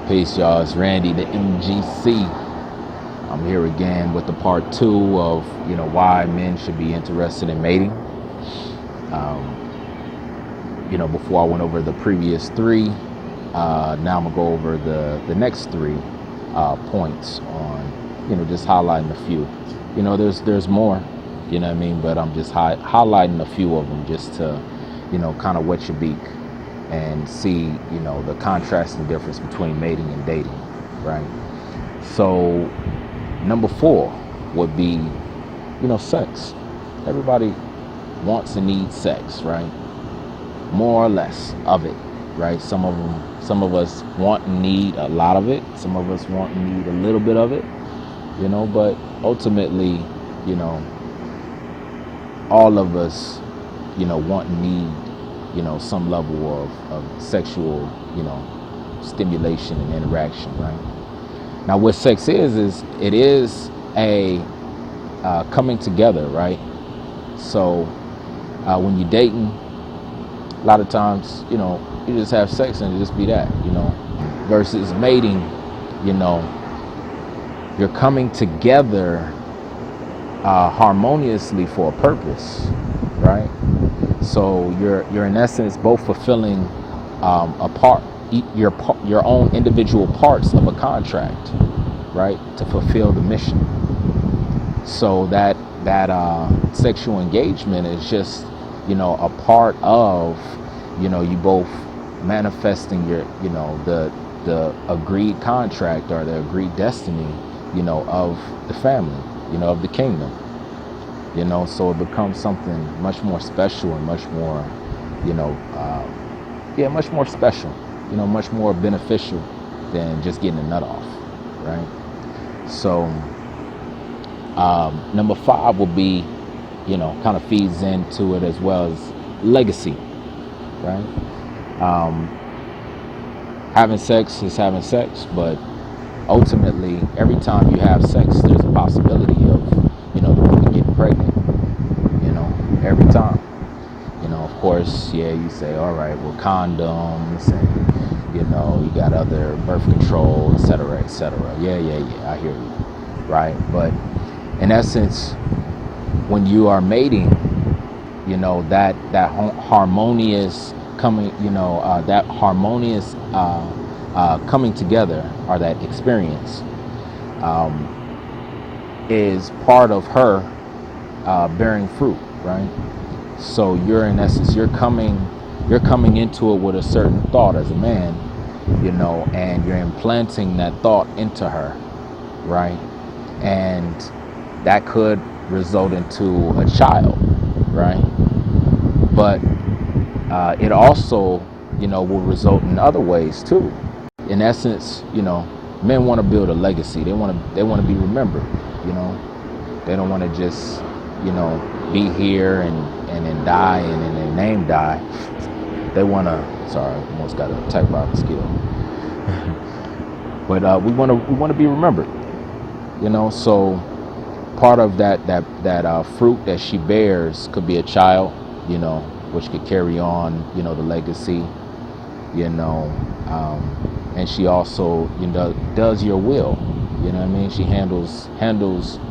Peace, y'all. It's Randy, the MGC. I'm here again with the part two of why men should be interested in mating. Before I went over the previous three, now I'm gonna go over the next three points on just highlighting a few. There's more, but I'm just highlighting a few of them just to kind of wet your beak and see the contrasting difference between mating and dating, right? So number 4 would be sex. Everybody wants and needs sex, right? More or less of it, right? Some of us want and need a lot of it. Some of us want and need a little bit of it, but ultimately, all of us want and need some level of sexual stimulation and interaction, right? Now what sex is it is a coming together, right? So when you're dating, a lot of times you just have sex and it just be that, versus mating, you're coming together harmoniously for a purpose, right? So you're in essence both fulfilling a part, your own individual parts of a contract, right, to fulfill the mission. So that sexual engagement is just a part of you both manifesting your the agreed contract or the agreed destiny of the family, of the kingdom. So it becomes something much more special and much more, much more special, much more beneficial than just getting a nut off, right? So number 5 will be, kind of feeds into it as well as legacy, right? Having sex is having sex, but ultimately, every time you have sex, there's a possibility of, the woman getting pregnant, every time. Of course, you say, all right, well, condoms and, you got other birth control, et cetera, et cetera. Yeah, I hear you, right? But in essence, when you are mating, that harmonious coming, that harmonious coming together, or that experience, is part of her bearing fruit, right? So you're in essence, you're coming into it with a certain thought as a man, and you're implanting that thought into her, right? And that could result into a child, right? But it also, will result in other ways too. In essence, men want to build a legacy. They want to be remembered. They don't want to just, be here and then die and then their name die. They want to. Sorry, I almost got attacked by a mosquito. But we want to be remembered. So part of that fruit that she bears could be a child, which could carry on, the legacy, and she also, does your will, She handles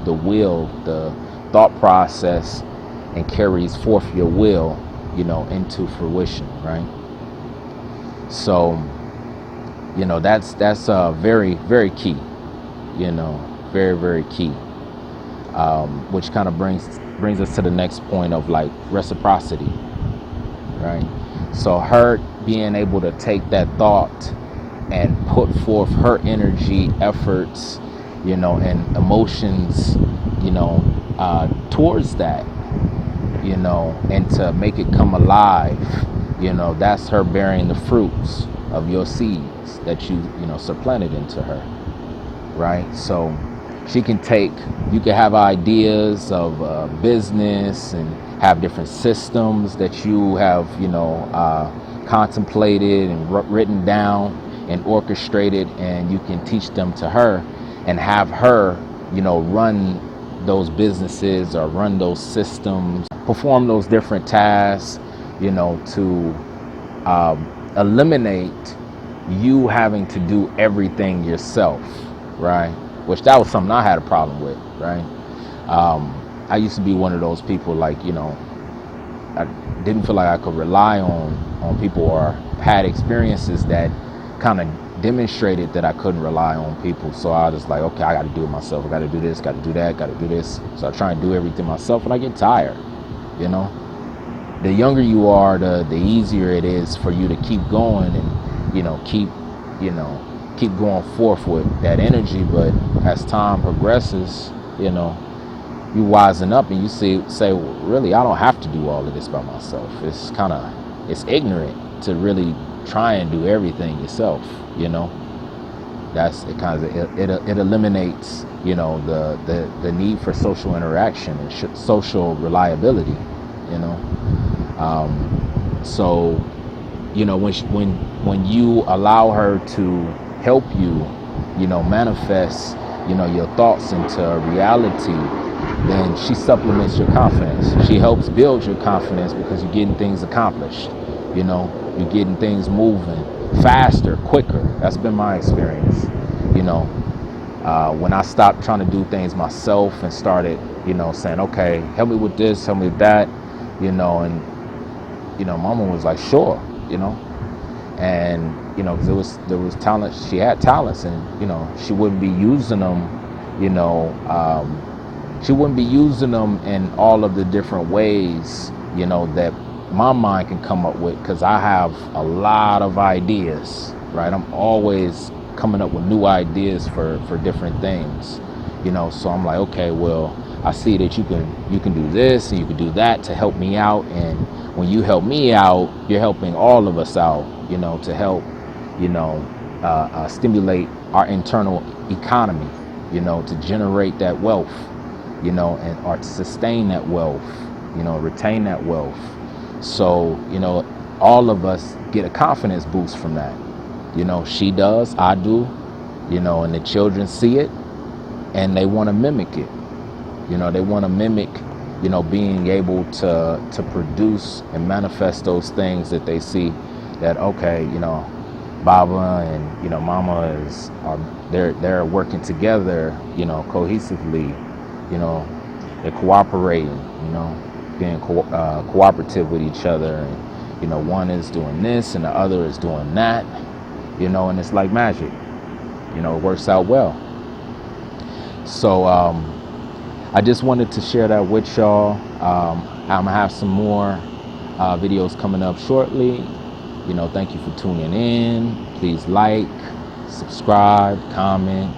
the will, the thought process, and carries forth your will, into fruition, right? So, that's very, very key, very, very key, which kind of brings us to the next point of like reciprocity, right? So her being able to take that thought and put forth her energy, efforts, and emotions, towards that, and to make it come alive, that's her bearing the fruits of your seeds that you supplanted into her, right? So you can have ideas of business and have different systems that you have, contemplated and written down and orchestrated, and you can teach them to her and have her, run those businesses or run those systems, perform those different tasks, to eliminate you having to do everything yourself, right? Which that was something I had a problem with, right? I used to be one of those people, like, I didn't feel like I could rely on people, or had experiences that kind of demonstrated that I couldn't rely on people. So I was like, okay, I got to do it myself. I got to do this, got to do that, got to do this. So I try and do everything myself, and I get tired. You know, the younger you are, the easier it is for you to keep going and keep going forth with that energy. But as time progresses, you wisen up and you say, well, really, I don't have to do all of this by myself. It's ignorant to really try and do everything yourself. That's it. It eliminates the need for social interaction and social reliability. So when you allow her to help you manifest your thoughts into reality, then she supplements your confidence. She helps build your confidence because you're getting things accomplished. You're getting things moving faster, quicker. That's been my experience. When I stopped trying to do things myself and started, saying, okay, help me with this, help me with that, and Mama was like, sure, and because there was talent. She had talents, and she wouldn't be using them, she wouldn't be using them in all of the different ways, that my mind can come up with, because I have a lot of ideas, right? I'm always coming up with new ideas for different things, so I'm like, okay, well, I see that you can do this and you can do that to help me out, and when you help me out, you're helping all of us out, to help stimulate our internal economy, to generate that wealth, or to sustain that wealth, retain that wealth. So, all of us get a confidence boost from that. She does, I do, and the children see it and they want to mimic it. They want to mimic, being able to produce and manifest those things that they see that, okay, Baba and, Mama they're working together, cohesively, they're cooperating, being cooperative with each other, and one is doing this and the other is doing that, and it's like magic. It works out well. So I just wanted to share that with y'all. I'm gonna have some more videos coming up shortly. Thank you for tuning in. Please like, subscribe, comment,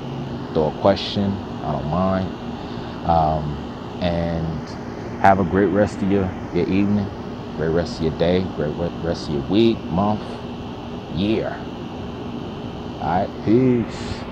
throw a question, I don't mind. And have a great rest of your evening, great rest of your day, great rest of your week, month, year. All right, peace.